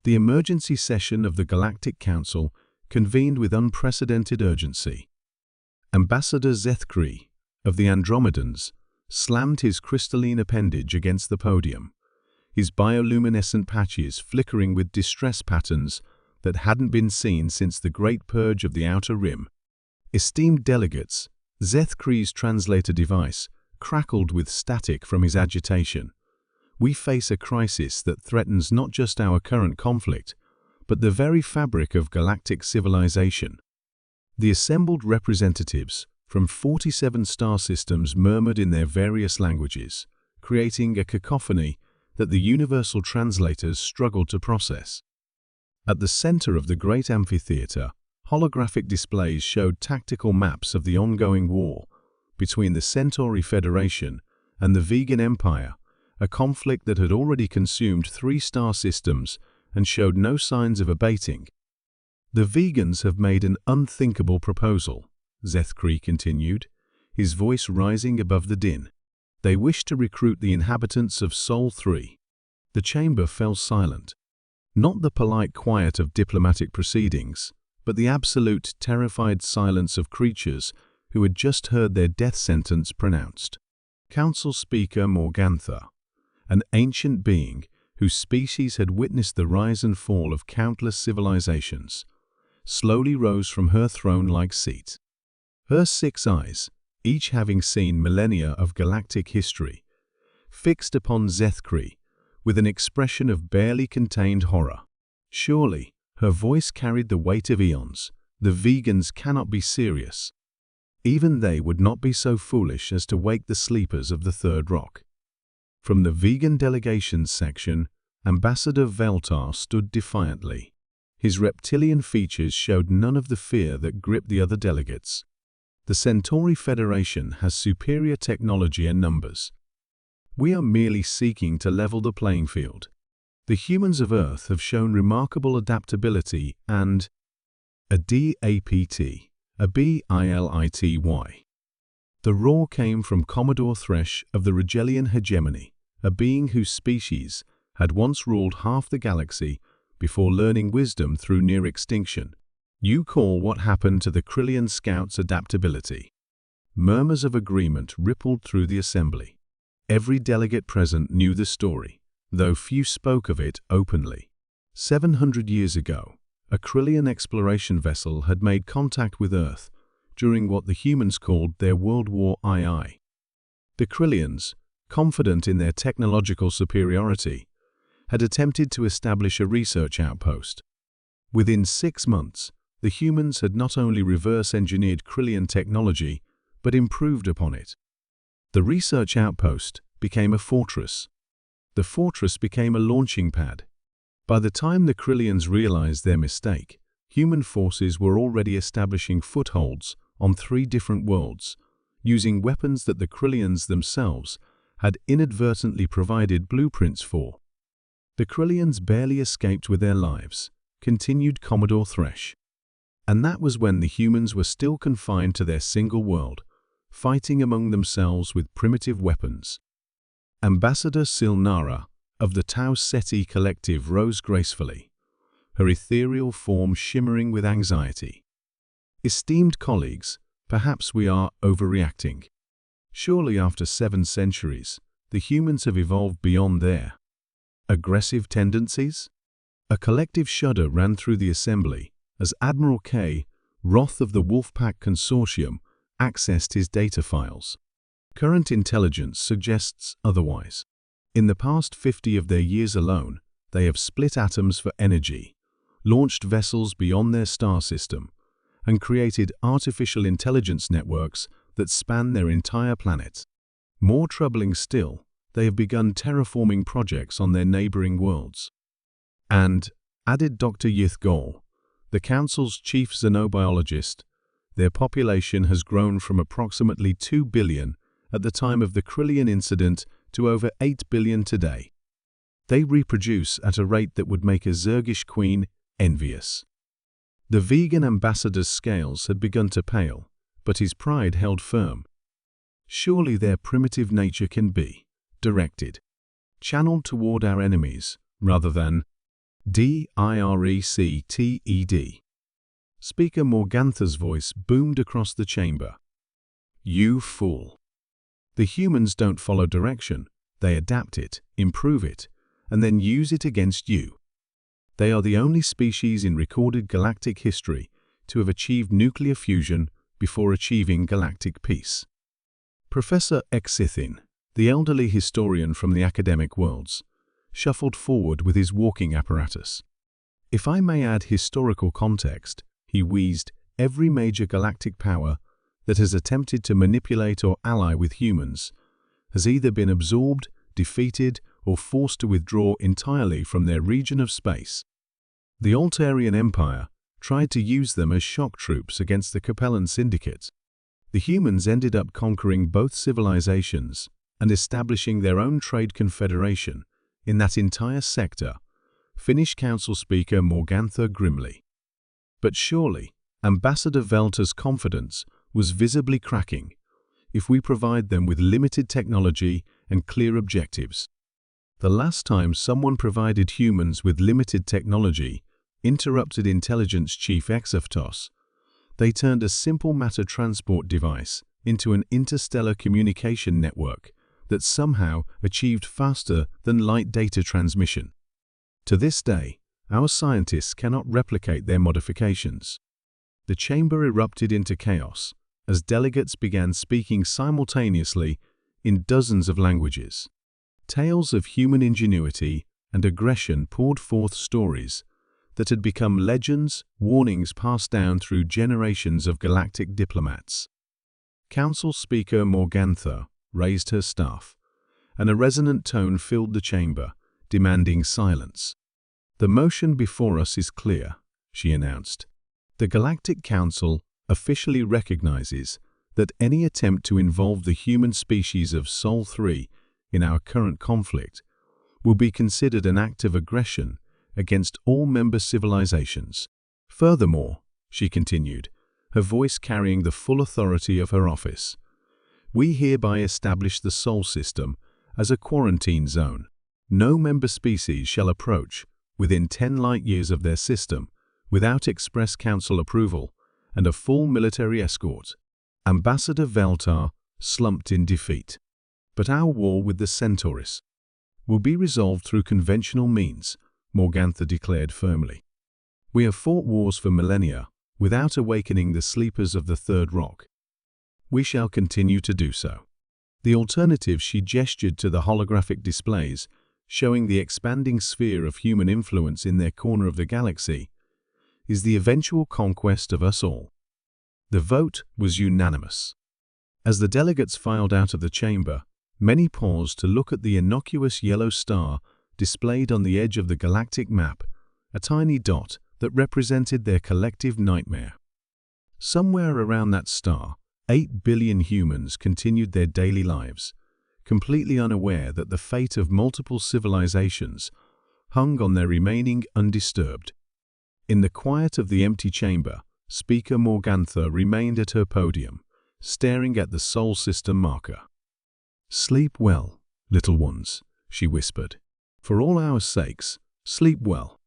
The emergency session of the Galactic Council convened with unprecedented urgency. Ambassador Zethkri, of the Andromedans, slammed his crystalline appendage against the podium, his bioluminescent patches flickering with distress patterns that hadn't been seen since the Great Purge of the Outer Rim. Esteemed delegates, Zethkri's translator device crackled with static from his agitation. We face a crisis that threatens not just our current conflict, but the very fabric of galactic civilization. The assembled representatives from 47 star systems murmured in their various languages, creating a cacophony that the universal translators struggled to process. At the center of the great amphitheater, holographic displays showed tactical maps of the ongoing war between the Centauri Federation and the Vegan Empire, a conflict that had already consumed 3 star systems and showed no signs of abating. The vegans have made an unthinkable proposal, Zethkri continued, his voice rising above the din. They wish to recruit the inhabitants of Sol 3. The chamber fell silent. Not the polite quiet of diplomatic proceedings, but the absolute, terrified silence of creatures who had just heard their death sentence pronounced. Council Speaker Morgantha, an ancient being whose species had witnessed the rise and fall of countless civilizations, slowly rose from her throne-like seat. Her 6 eyes, each having seen millennia of galactic history, fixed upon Zethkri with an expression of barely contained horror. Surely, her voice carried the weight of eons. The vegans cannot be serious. Even they would not be so foolish as to wake the sleepers of the Third Rock. From the vegan delegations section, Ambassador Veltar stood defiantly. His reptilian features showed none of the fear that gripped the other delegates. The Centauri Federation has superior technology and numbers. We are merely seeking to level the playing field. The humans of Earth have shown remarkable adaptability and a DAPT, a BILITY. The roar came from Commodore Thresh of the Rigelian hegemony, a being whose species had once ruled half the galaxy before learning wisdom through near extinction. You call what happened to the Krillian scouts adaptability. Murmurs of agreement rippled through the assembly. Every delegate present knew the story, though few spoke of it openly. 700 years ago, a Krillian exploration vessel had made contact with Earth during what the humans called their World War II. The Krillians, confident in their technological superiority, had attempted to establish a research outpost. Within 6 months, the humans had not only reverse-engineered Krillian technology, but improved upon it. The research outpost became a fortress. The fortress became a launching pad. By the time the Krillians realized their mistake, human forces were already establishing footholds on 3 different worlds, using weapons that the Krillians themselves had inadvertently provided blueprints for. The Krillians barely escaped with their lives, continued Commodore Thresh. And that was when the humans were still confined to their single world, fighting among themselves with primitive weapons. Ambassador Silnara of the Tau Ceti Collective rose gracefully, her ethereal form shimmering with anxiety. Esteemed colleagues, perhaps we are overreacting. Surely after 7 centuries, the humans have evolved beyond their aggressive tendencies? A collective shudder ran through the assembly as Admiral K, Roth of the Wolfpack Consortium, accessed his data files. Current intelligence suggests otherwise. In the past 50 of their years alone, they have split atoms for energy, launched vessels beyond their star system, and created artificial intelligence networks that span their entire planet. More troubling still, they have begun terraforming projects on their neighboring worlds. And, added Dr. Yithgol, the Council's chief xenobiologist, their population has grown from approximately 2 billion at the time of the Krillian incident to over 8 billion today. They reproduce at a rate that would make a Zergish queen envious. The vegan ambassador's scales had begun to pale, but his pride held firm. Surely their primitive nature can be directed, channeled toward our enemies, rather than DIRECTED. Speaker Morgantha's voice boomed across the chamber. You fool. The humans don't follow direction, they adapt it, improve it, and then use it against you. They are the only species in recorded galactic history to have achieved nuclear fusion before achieving galactic peace. Professor Exithin, the elderly historian from the academic worlds, shuffled forward with his walking apparatus. If I may add historical context, he wheezed, every major galactic power that has attempted to manipulate or ally with humans has either been absorbed, defeated, or forced to withdraw entirely from their region of space. The Altarian Empire tried to use them as shock troops against the Capellan Syndicate. The humans ended up conquering both civilizations and establishing their own trade confederation in that entire sector, finished Council Speaker Morgantha grimly. But surely, Ambassador Velta's confidence was visibly cracking if we provide them with limited technology and clear objectives. The last time someone provided humans with limited technology, interrupted Intelligence Chief Exaftos, they turned a simple matter transport device into an interstellar communication network that somehow achieved faster than light data transmission. To this day, our scientists cannot replicate their modifications. The chamber erupted into chaos as delegates began speaking simultaneously in dozens of languages. Tales of human ingenuity and aggression poured forth, stories that had become legends, warnings passed down through generations of galactic diplomats. Council Speaker Morgantha raised her staff, and a resonant tone filled the chamber, demanding silence. The motion before us is clear, she announced. The Galactic Council officially recognizes that any attempt to involve the human species of Sol 3 in our current conflict will be considered an act of aggression against all member civilizations. Furthermore, she continued, her voice carrying the full authority of her office, we hereby establish the Sol system as a quarantine zone. No member species shall approach within 10 light-years of their system without express council approval and a full military escort. Ambassador Veltar slumped in defeat. But our war with the Centauris will be resolved through conventional means, Morgantha declared firmly. We have fought wars for millennia without awakening the sleepers of the Third Rock. We shall continue to do so. The alternative, she gestured to the holographic displays showing the expanding sphere of human influence in their corner of the galaxy, is the eventual conquest of us all. The vote was unanimous. As the delegates filed out of the chamber, many paused to look at the innocuous yellow star displayed on the edge of the galactic map, a tiny dot that represented their collective nightmare. Somewhere around that star, 8 billion humans continued their daily lives, completely unaware that the fate of multiple civilizations hung on their remaining undisturbed. In the quiet of the empty chamber, Speaker Morgantha remained at her podium, staring at the Sol system marker. Sleep well, little ones, she whispered. For all our sakes, sleep well.